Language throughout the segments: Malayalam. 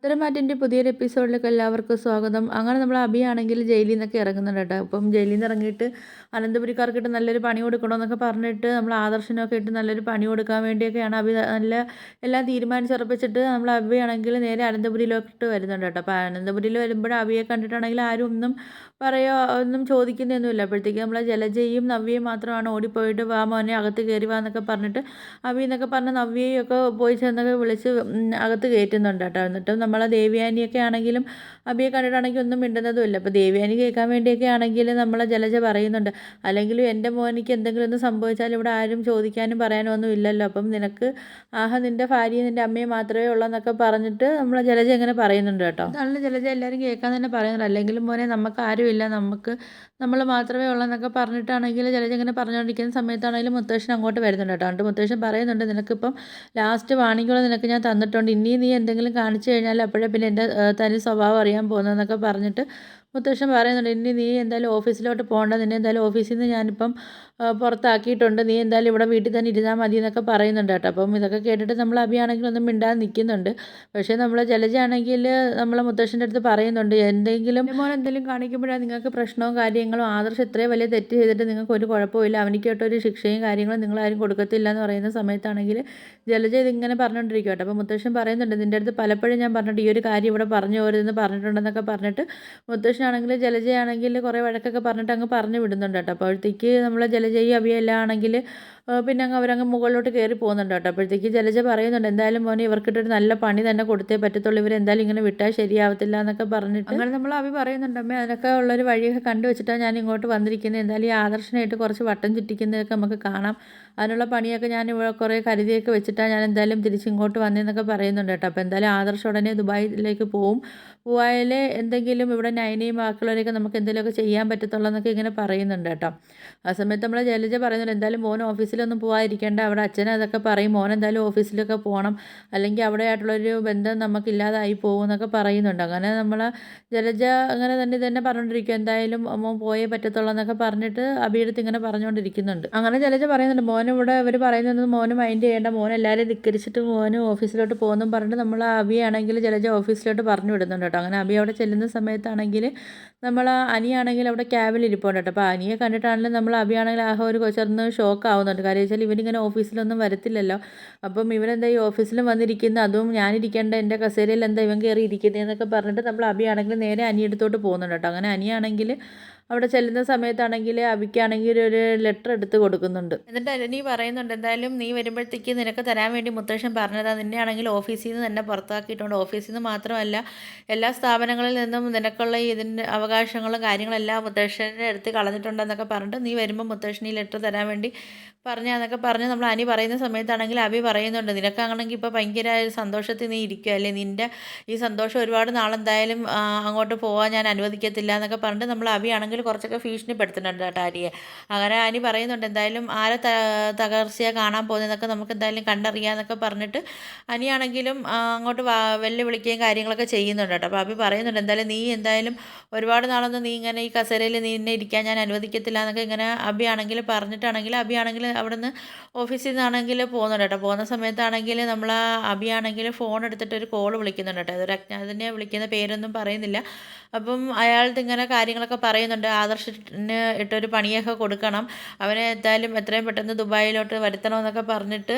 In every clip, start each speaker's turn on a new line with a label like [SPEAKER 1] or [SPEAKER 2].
[SPEAKER 1] ഉത്തരമാറ്റിൻ്റെ പുതിയൊരു എപ്പിസോഡിലേക്ക് എല്ലാവർക്കും സ്വാഗതം. അങ്ങനെ നമ്മൾ അഭിയാണെങ്കിൽ ജയിലിൽ നിന്നൊക്കെ ഇറങ്ങുന്നുണ്ട് കേട്ടോ. അപ്പം ജയിലിൽ നിന്ന് ഇറങ്ങിയിട്ട് അനന്തപുരിക്കാർക്കിട്ട് നല്ലൊരു പണി കൊടുക്കണമെന്നൊക്കെ പറഞ്ഞിട്ട് നമ്മൾ ആദർശനൊക്കെ ഇട്ട് നല്ലൊരു പണി കൊടുക്കാൻ വേണ്ടിയൊക്കെയാണ് അഭി നല്ല എല്ലാം തീരുമാനിച്ചുറപ്പിച്ചിട്ട് നമ്മൾ അഭിയാണെങ്കിൽ നേരെ അനന്തപുരിയിലോട്ട് വരുന്നുണ്ട് കേട്ടോ. അപ്പോൾ അനന്തപുരിയിൽ വരുമ്പോൾ അഭിയെ കണ്ടിട്ടാണെങ്കിൽ ആരും ഒന്നും പറയുകയോ ഒന്നും ചോദിക്കുന്നൊന്നുമില്ല. അപ്പോഴത്തേക്ക് നമ്മൾ ജലജയും നവ്യയും മാത്രമാണ് ഓടിപ്പോയിട്ട് വാ മോനെ അകത്ത് കയറി വാ എന്നൊക്കെ പറഞ്ഞിട്ട് അഭി എന്നൊക്കെ പറഞ്ഞ് നവ്യയും ഒക്കെ പോയി ചെന്നൊക്കെ വിളിച്ച് അകത്ത് കയറ്റുന്നുണ്ട് കേട്ടോ. എന്നിട്ടും നമ്മളെ ദേവയാനിയൊക്കെ ആണെങ്കിലും അഭിയെ കണ്ടിട്ടാണെങ്കിൽ ഒന്നും മിണ്ടുന്നതുമില്ല. അപ്പോൾ ദേവയാനി കേൾക്കാൻ വേണ്ടിയൊക്കെ ആണെങ്കിൽ നമ്മളെ ജലജ പറയുന്നുണ്ട്, അല്ലെങ്കിലും എൻ്റെ മോനിക്ക് എന്തെങ്കിലും ഒന്ന് സംഭവിച്ചാൽ ഇവിടെ ആരും ചോദിക്കാനും പറയാനും ഒന്നും ഇല്ലല്ലോ, അപ്പം നിനക്ക് നിൻ്റെ ഭാര്യയും നിൻ്റെ അമ്മയും മാത്രമേ ഉള്ളൂ എന്നൊക്കെ പറഞ്ഞിട്ട് നമ്മളെ ജലജ ഇങ്ങനെ പറയുന്നുണ്ട് കേട്ടോ. നല്ല ജലജ എല്ലാവരും കേൾക്കാൻ തന്നെ പറയുന്നുണ്ട്, അല്ലെങ്കിലും മോനെ നമുക്ക് ആരുമില്ല, നമ്മൾ മാത്രമേ ഉള്ളൂ എന്നൊക്കെ പറഞ്ഞിട്ടാണെങ്കിൽ ജലജ ഇങ്ങനെ പറഞ്ഞുകൊണ്ടിരിക്കുന്ന സമയത്താണെങ്കിലും മുത്തശ്ശൻ അങ്ങോട്ട് വരുന്നുണ്ട് കേട്ടോ. എന്നിട്ട് മുത്തശ്ശൻ പറയുന്നുണ്ട്, നിനക്കിപ്പം ലാസ്റ്റ് വാണിംഗുകൾ നിനക്ക് ഞാൻ തന്നിട്ടുണ്ട്, ഇനി നീ എന്തെങ്കിലും കാണിച്ചു കഴിഞ്ഞാൽ അപ്പോഴേ പിന്നെ എൻ്റെ തനി സ്വഭാവം അറിയാൻ പോകുന്നതെന്നൊക്കെ പറഞ്ഞിട്ട് മുത്തശ്ശൻ പറയുന്നുണ്ട്, ഇനി നീ എന്തായാലും ഓഫീസിലോട്ട് പോകണ്ട, നിന്നെ എന്തായാലും ഓഫീസിൽ നിന്ന് ഞാനിപ്പം പുറത്താക്കിയിട്ടുണ്ട്, നീ എന്തായാലും ഇവിടെ വീട്ടിൽ തന്നെ ഇരുന്നാൽ മതി എന്നൊക്കെ പറയുന്നുണ്ട് കേട്ടോ. അപ്പം ഇതൊക്കെ കേട്ടിട്ട് നമ്മൾ അഭിയാണെങ്കിൽ ഒന്നും മിണ്ടാതെ നിൽക്കുന്നുണ്ട്. പക്ഷേ നമ്മൾ ജലജയാണെങ്കിൽ നമ്മളെ മുത്തശ്ശൻ്റെ അടുത്ത് പറയുന്നുണ്ട്, എന്തെങ്കിലും മോൻ എന്തെങ്കിലും കാണിക്കുമ്പോഴാണ് നിങ്ങൾക്ക് പ്രശ്നവും കാര്യങ്ങളും, ആദർശം ഇത്രയും വലിയ തെറ്റ് ചെയ്തിട്ട് നിങ്ങൾക്ക് ഒരു കുഴപ്പമില്ല, അവനിക്കായിട്ടൊരു ശിക്ഷയും കാര്യങ്ങളും നിങ്ങളാരും കൊടുക്കത്തില്ല എന്ന് പറയുന്ന സമയത്താണെങ്കിൽ ജലജ ഇതിങ്ങനെ പറഞ്ഞുകൊണ്ടിരിക്കും കേട്ടോ. അപ്പോൾ മുത്തശ്ശൻ പറയുന്നുണ്ട്, നിൻ്റെ അടുത്ത് പലപ്പോഴും ഞാൻ പറഞ്ഞിട്ട് ഈ ഒരു കാര്യം ഇവിടെ പറഞ്ഞു പോരുതെന്ന് പറഞ്ഞിട്ടുണ്ടെന്നൊക്കെ പറഞ്ഞിട്ട് മുത്തശ്ശനാണെങ്കിൽ ജലജയാണെങ്കിൽ കുറേ വഴക്കൊക്കെ പറഞ്ഞിട്ട് അങ്ങ് പറഞ്ഞു വിടുന്നുണ്ട് കേട്ടോ. അപ്പോഴത്തേക്ക് നമ്മളെ ജലജയും അഭിയെല്ലാം ആണെങ്കിൽ പിന്നെ അവരങ്ങ് മുകളിലോട്ട് കയറി പോകുന്നുണ്ട് കേട്ടോ. അപ്പോഴത്തേക്ക് ജലജ പറയുന്നുണ്ട്, എന്തായാലും മോനെ ഇവർക്കിട്ടൊരു നല്ല പണി തന്നെ കൊടുത്തേ പറ്റത്തുള്ളൂ, ഇവരെന്തായാലും ഇങ്ങനെ വിട്ടാൽ ശരിയാവത്തില്ല എന്നൊക്കെ പറഞ്ഞിട്ട് അങ്ങനെ നമ്മൾ അഭി പറയുന്നുണ്ട്, അമ്മേ അതിനൊക്കെ ഉള്ളൊരു വഴിയൊക്കെ കണ്ടു വെച്ചിട്ടാണ് ഞാൻ ഇങ്ങോട്ട് വന്നിരിക്കുന്നത്, എന്തായാലും ഈ ആദർശനായിട്ട് കുറച്ച് വട്ടം ചുറ്റിക്കുന്നതൊക്കെ നമുക്ക് കാണാം, അതിനുള്ള പണിയൊക്കെ ഞാൻ ഇവിടെ കുറേ കരുതിയൊക്കെ വെച്ചിട്ടാണ് ഞാൻ എന്തായാലും തിരിച്ചിങ്ങോട്ട് വന്നതെന്നൊക്കെ പറയുന്നുണ്ട് കേട്ടോ. അപ്പോൾ എന്തായാലും ആദർശം ഉടനെ ദുബായിലേക്ക് പോവും, പോയാൽ എന്തെങ്കിലും ഇവിടെ നൈനയും ബാക്കിയുള്ളവരെയൊക്കെ നമുക്ക് എന്തെങ്കിലുമൊക്കെ ചെയ്യാൻ പറ്റത്തുള്ളൂ എന്നൊക്കെ ഇങ്ങനെ പറയുന്നുണ്ട് കേട്ടോ. ആ സമയത്ത് നമ്മൾ ജലജ പറയുന്നുണ്ട്, എന്തായാലും മോൻ ഓഫീസിലൊന്നും പോകാതിരിക്കേണ്ട, അവിടെ അച്ഛനെ അതൊക്കെ പറയും, മോൻ എന്തായാലും ഓഫീസിലൊക്കെ പോകണം, അല്ലെങ്കിൽ അവിടെ ആയിട്ടുള്ളൊരു ബന്ധം നമുക്കില്ലാതായി പോകും എന്നൊക്കെ പറയുന്നുണ്ട്. അങ്ങനെ നമ്മൾ ജലജ അങ്ങനെ തന്നെ പറഞ്ഞുകൊണ്ടിരിക്കും, എന്തായാലും മോൻ പോയേ പറ്റത്തുള്ളൂ എന്നൊക്കെ പറഞ്ഞിട്ട് അഭിയെടുത്ത് ഇങ്ങനെ പറഞ്ഞുകൊണ്ടിരിക്കുന്നുണ്ട്. അങ്ങനെ ജലജ പറയുന്നുണ്ട്, മോൻ ഇവിടെ ഇവർ പറയുന്നതൊന്നും മോന് മൈൻഡ് ചെയ്യേണ്ട, മോൻ എല്ലാവരെയും ധിക്കരിച്ചിട്ട് മോന് ഓഫീസിലോട്ട് പോകുന്നു പറഞ്ഞിട്ട് നമ്മൾ അഭിയാണെങ്കിൽ ജലജ ഓഫീസിലോട്ട് പറഞ്ഞു വിടുന്നുണ്ട് കേട്ടോ. അങ്ങനെ അഭി അവിടെ ചെല്ലുന്ന സമയത്താണെങ്കിൽ നമ്മൾ അനിയാണെങ്കിൽ അവിടെ ക്യാബിൽ ഇരിപ്പുണ്ട് കേട്ടോ. അപ്പോൾ അനിയെ കണ്ടിട്ടാണെങ്കിലും നമ്മൾ അഭിയാണെങ്കിൽ ഒരു ചെറുന്ന് ഷോക്ക് ആവുന്നുണ്ട്. കാര്യം വെച്ചാൽ ഇവനിങ്ങനെ ഓഫീസിലൊന്നും വരത്തില്ലല്ലോ, അപ്പം ഇവനെന്താ ഈ ഓഫീസിലും വന്നിരിക്കുന്നത്, അതും ഞാനിരിക്കേണ്ട എൻ്റെ കസേരയിൽ എന്താ ഇവൻ കയറി ഇരിക്കുന്നത് എന്നൊക്കെ പറഞ്ഞിട്ട് നമ്മൾ അഭിയാണെങ്കിൽ നേരെ അനിയെടുത്തോട്ട് പോകുന്നുണ്ട് കേട്ടോ. അങ്ങനെ അനിയാണെങ്കിൽ അവിടെ ചെല്ലുന്ന സമയത്താണെങ്കിൽ അഭിക്കാണെങ്കിൽ ഒരു ലെറ്റർ എടുത്ത് കൊടുക്കുന്നുണ്ട്. എന്നിട്ട് അനി പറയുന്നുണ്ട്, എന്തായാലും നീ വരുമ്പോഴത്തേക്ക് നിനക്ക് തരാൻ വേണ്ടി മുത്തശ്ശൻ പറഞ്ഞതാണ്, നിന്നെ ആണെങ്കിൽ ഓഫീസിൽ നിന്ന് തന്നെ പുറത്താക്കിയിട്ടുണ്ട്, ഓഫീസിൽ നിന്ന് മാത്രമല്ല എല്ലാ സ്ഥാപനങ്ങളിൽ നിന്നും നിനക്കുള്ള ഇതിൻ്റെ അവകാശങ്ങളും കാര്യങ്ങളെല്ലാം മുത്തശ്ശൻ്റെ അടുത്ത് കളഞ്ഞിട്ടുണ്ടെന്നൊക്കെ പറഞ്ഞിട്ട് നീ വരുമ്പോൾ മുത്തശ്ശൻ ഈ ലെറ്റർ തരാൻ വേണ്ടി പറഞ്ഞാന്നൊക്കെ പറഞ്ഞ് നമ്മൾ അനി പറയുന്ന സമയത്താണെങ്കിൽ അഭി പറയുന്നുണ്ട്, നിനക്കാണെങ്കിൽ ഇപ്പോൾ ഭയങ്കര സന്തോഷത്തിൽ നീ ഇരിക്കുക അല്ലേ, നിൻ്റെ ഈ സന്തോഷം ഒരുപാട് നാളെന്തായാലും അങ്ങോട്ട് പോകാൻ ഞാൻ അനുവദിക്കത്തില്ല എന്നൊക്കെ പറഞ്ഞിട്ട് നമ്മൾ അഭിയാണെങ്കിൽ കുറച്ചൊക്കെ ഭീഷണിപ്പെടുത്തുന്നുണ്ട് കേട്ടോ അനിയെ. അങ്ങനെ അനി പറയുന്നുണ്ട്, എന്തായാലും ആരെ തകർച്ചയാണ് കാണാൻ പോകുന്നതെന്നൊക്കെ നമുക്ക് എന്തായാലും കണ്ടറിയാമെന്നൊക്കെ പറഞ്ഞിട്ട് അനിയാണെങ്കിലും അങ്ങോട്ട് വെല്ലുവിളിക്കുകയും കാര്യങ്ങളൊക്കെ ചെയ്യുന്നുണ്ട് കേട്ടോ. അപ്പോൾ അഭി പറയുന്നുണ്ട്, എന്തായാലും ഒരുപാട് നാളൊന്നും നീ ഇങ്ങനെ ഈ കസേരയിൽ നിന്നെ ഇരിക്കാൻ ഞാൻ അനുവദിക്കത്തില്ല എന്നൊക്കെ ഇങ്ങനെ അഭിയാണെങ്കിൽ പറഞ്ഞിട്ടാണെങ്കിൽ അഭിയാണെങ്കിൽ അവിടെ നിന്ന് ഓഫീസിൽ നിന്നാണെങ്കിൽ പോകുന്നുണ്ട് കേട്ടോ. പോകുന്ന സമയത്താണെങ്കിൽ നമ്മൾ അഭിയാണെങ്കിൽ ഫോൺ എടുത്തിട്ട് ഒരു കോൾ വിളിക്കുന്നുണ്ട് കേട്ടോ. അതൊരു അജ്ഞാതനെ വിളിക്കുന്ന പേരൊന്നും പറയുന്നില്ല. അപ്പം അയാൾക്ക് ഇങ്ങനെ കാര്യങ്ങളൊക്കെ പറയുന്നുണ്ട്, ആദർശന് ഇട്ടൊരു പണിയൊക്കെ കൊടുക്കണം, അവനെ എന്തായാലും എത്രയും പെട്ടെന്ന് ദുബായിലോട്ട് വരുത്തണമെന്നൊക്കെ പറഞ്ഞിട്ട്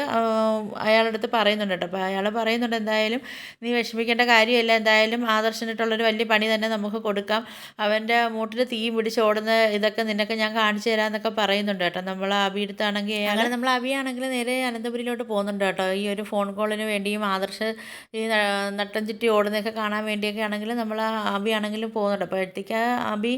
[SPEAKER 1] അയാളുടെ അടുത്ത് പറയുന്നുണ്ട് കേട്ടോ. അപ്പോൾ അയാൾ പറയുന്നുണ്ട്, എന്തായാലും നീ വിഷമിക്കേണ്ട കാര്യമില്ല, എന്തായാലും ആദർശനിട്ടുള്ളൊരു വലിയ പണി തന്നെ നമുക്ക് കൊടുക്കാം, അവൻ്റെ മൂട്ടിൽ തീ പിടിച്ചോടുന്ന ഇതൊക്കെ നിനക്ക് ഞാൻ കാണിച്ചു തരാമെന്നൊക്കെ പറയുന്നുണ്ട് കേട്ടോ. നമ്മൾ അഭിയെടുത്താണെങ്കിൽ അങ്ങനെ നമ്മൾ അഭിയാണെങ്കിൽ നേരെ അനന്തപുരിയിലോട്ട് പോകുന്നുണ്ട് കേട്ടോ. ഈ ഒരു ഫോൺ കോളിന് വേണ്ടിയും ആദർശ് ഈ നട്ടം ചുറ്റി ഓടുന്നതൊക്കെ കാണാൻ വേണ്ടിയൊക്കെ ആണെങ്കിൽ നമ്മൾ അഭിയാണെങ്കിലും പോകുന്നുണ്ട്. അപ്പോഴത്തേക്ക് അഭി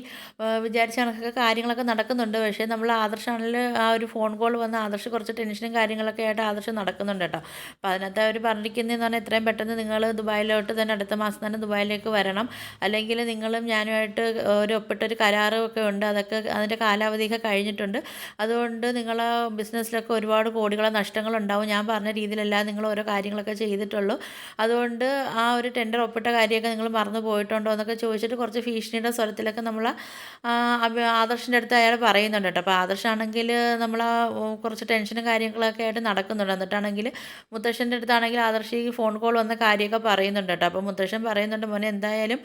[SPEAKER 1] വിചാരിച്ച കണക്കൊക്കെ കാര്യങ്ങളൊക്കെ നടക്കുന്നുണ്ട്. പക്ഷേ നമ്മൾ ആദർശാണെങ്കിൽ ആ ഒരു ഫോൺ കോൾ വന്ന് ആദർശ് കുറച്ച് ടെൻഷനും കാര്യങ്ങളൊക്കെ ആയിട്ട് ആദർശ് നടക്കുന്നുണ്ട് കേട്ടോ. അപ്പോൾ അതിനകത്ത് അവർ പറഞ്ഞിരിക്കുന്നതെന്ന് പറഞ്ഞാൽ എത്രയും പെട്ടെന്ന് നിങ്ങൾ ദുബായിലോട്ട് തന്നെ അടുത്ത മാസം തന്നെ ദുബായിലേക്ക് വരണം, അല്ലെങ്കിൽ നിങ്ങളും ഞാനുമായിട്ട് ഒപ്പിട്ടൊരു കരാറും ഒക്കെ ഉണ്ട്, അതൊക്കെ അതിൻ്റെ കാലാവധിയൊക്കെ കഴിഞ്ഞിട്ടുണ്ട്, അതുകൊണ്ട് നിങ്ങൾ ബിസിനസ്സിലൊക്കെ ഒരുപാട് കോടികളെ നഷ്ടങ്ങളുണ്ടാവും. ഞാൻ പറഞ്ഞ രീതിയിലല്ല നിങ്ങൾ ഓരോ കാര്യങ്ങളൊക്കെ ചെയ്തിട്ടുള്ളൂ. അതുകൊണ്ട് ആ ഒരു ടെൻഡർ ഒപ്പിട്ട കാര്യമൊക്കെ നിങ്ങൾ മറന്നു പോയിട്ടുണ്ടോ എന്നൊക്കെ ചോദിച്ചിട്ട് കുറച്ച് ഭീഷണിയുടെ സ്വരത്തിലൊക്കെ നമ്മൾ ആദർശിൻ്റെ അടുത്ത് അയാൾ പറയുന്നുണ്ട് കേട്ടോ. അപ്പോൾ ആദർശാണെങ്കിൽ നമ്മൾ കുറച്ച് ടെൻഷനും കാര്യങ്ങളൊക്കെ ആയിട്ട് നടക്കുന്നുണ്ട്. എന്നിട്ടാണെങ്കിൽ മുത്തശ്ശൻ്റെ അടുത്താണെങ്കിൽ ആദർശ് ഈ ഫോൺ കോൾ വന്ന കാര്യമൊക്കെ പറയുന്നുണ്ട് കേട്ടോ. അപ്പോൾ മുത്തശ്ശൻ പറയുന്നുണ്ട്, മോനെ എന്തായാലും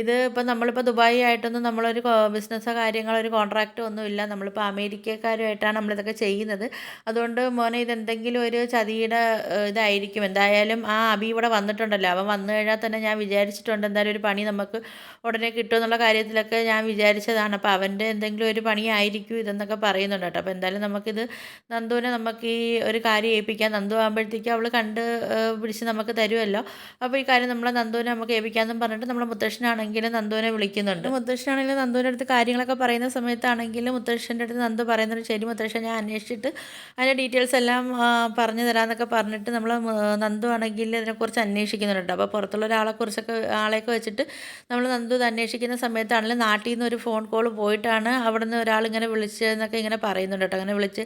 [SPEAKER 1] ഇത് ഇപ്പം നമ്മളിപ്പോൾ ദുബായി ആയിട്ടൊന്നും നമ്മളൊരു ബിസിനസ്സോ കാര്യങ്ങളോ ഒരു കോൺട്രാക്റ്റോ ഒന്നുമില്ല. നമ്മളിപ്പോൾ അമേരിക്കക്കാരുമായിട്ടാണ് നമ്മളിതൊക്കെ ചെയ്യുന്നത്. അതുകൊണ്ട് മോനെ ഇതെന്തെങ്കിലും ഒരു ചതിയുടെ ഇതായിരിക്കും. എന്തായാലും ആ അബി ഇവിടെ വന്നിട്ടുണ്ടല്ലോ, അവൻ വന്നു കഴിഞ്ഞാൽ തന്നെ ഞാൻ വിചാരിച്ചിട്ടുണ്ട് എന്തായാലും ഒരു പണി നമുക്ക് ഉടനെ കിട്ടുമെന്നുള്ള കാര്യത്തിലൊക്കെ ഞാൻ വിചാരിച്ചതാണ്. അപ്പോൾ അവൻ്റെ എന്തെങ്കിലും ഒരു പണിയായിരിക്കും ഇതെന്നൊക്കെ പറയുന്നുണ്ട് കേട്ടോ. അപ്പോൾ എന്തായാലും നമുക്കിത് നന്ദുവിനെ നമുക്ക് ഈ ഒരു കാര്യം ഏൽപ്പിക്കാം. നന്ദു ആകുമ്പോഴത്തേക്കും അവൾ കണ്ട് പിടിച്ച് നമുക്ക് തരുമല്ലോ. അപ്പോൾ ഈ കാര്യം നമ്മളെ നന്ദുവിനെ നമുക്ക് ഏൽപ്പിക്കാമെന്നും പറഞ്ഞിട്ട് നമ്മളെ മുത്തശ്ശനാണെങ്കിലും നന്ദുവിനെ വിളിക്കുന്നുണ്ട്. മുത്തശ്ശനാണെങ്കിലും നന്ദുവിൻ്റെ അടുത്ത് കാര്യങ്ങളൊക്കെ പറയുന്ന സമയത്താണെങ്കിലും മുത്തശ്ശൻ്റെ അടുത്ത് നന്ദു പറയുന്നുണ്ട്, ശരി മുത്തശ്ശൻ ഞാൻ അന്വേഷിച്ചിട്ട് അതിൻ്റെ ഡീറ്റെയിൽസ് എല്ലാം പറഞ്ഞു തരാമെന്നൊക്കെ പറഞ്ഞിട്ട് നമ്മൾ നന്ദു ആണെങ്കിൽ ഇതിനെക്കുറിച്ച് അന്വേഷിക്കുന്നുണ്ട്. അപ്പോൾ പുറത്തുള്ള ആളെയൊക്കെ വെച്ചിട്ട് നമ്മൾ നന്ദു ഇത് അന്വേഷിക്കുന്ന സമയത്താണെങ്കിലും നാട്ടിൽ നിന്ന് ഒരു ഫോൺ കോൾ പോയിട്ടാണ് അവിടെ നിന്ന് ഒരാളിങ്ങനെ വിളിച്ചതെന്നൊക്കെ ഇങ്ങനെ പറയുന്നുണ്ട് കേട്ടോ. അങ്ങനെ വിളിച്ച്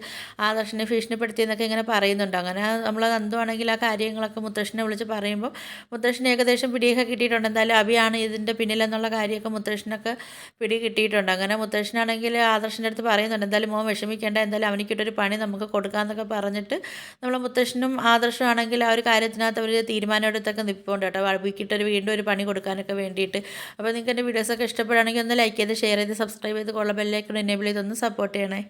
[SPEAKER 1] ആദർശിനെ ഭീഷണിപ്പെടുത്തിയെന്നൊക്കെ ഇങ്ങനെ പറയുന്നുണ്ട്. അങ്ങനെ നമ്മൾ നന്ദു ആണെങ്കിൽ ആ കാര്യങ്ങളൊക്കെ മുത്തശ്ശനെ വിളിച്ച് പറയുമ്പോൾ മുത്തശ്ശന് ഏകദേശം പിടിയൊക്കെ കിട്ടിയിട്ടുണ്ട്. എന്തായാലും അഭിയാണ് ഇതിൻ്റെ പിന്നിലെന്നുള്ള കാര്യമൊക്കെ മുത്തശ്ശനൊക്കെ പിടി കിട്ടിയിട്ടുണ്ട്. അങ്ങനെ മുത്തശ്ശനാണെങ്കിൽ ആദർശിൻ്റെ അടുത്ത് പറയുന്നുണ്ട്, എന്തായാലും മോൻ വിഷമിക്കേണ്ട, എന്തായാലും അവനിക്കിട്ടൊരു പണി നമുക്ക് കൊടുക്കാമെന്നൊക്കെ പറഞ്ഞിട്ട് നമ്മൾ മുത്തശ്ശനും ആദർശം ആണെങ്കിൽ ആ ഒരു കാര്യത്തിനകത്ത് അവർ തീരുമാനമെടുത്തൊക്കെ നിൽപ്പുണ്ട് കേട്ടോ. അഭിക്കിട്ടൊരു വീണ്ടും ഒരു പണി കൊടുക്കാനൊക്കെ വേണ്ടിയിട്ട്. അപ്പോൾ നിങ്ങൾക്ക് എൻ്റെ വീഡിയോസൊക്കെ ഇഷ്ടപ്പെടുകയാണെങ്കിൽ ഒന്ന് ലൈക്ക് ചെയ്ത് ഷെയർ ചെയ്ത് സബ്സ്ക്രൈബ് ചെയ്ത് ബെല്ലൈക്കൺ എനേബിൾ ചെയ്തൊന്ന് സപ്പോർട്ട് ചെയ്യണേ.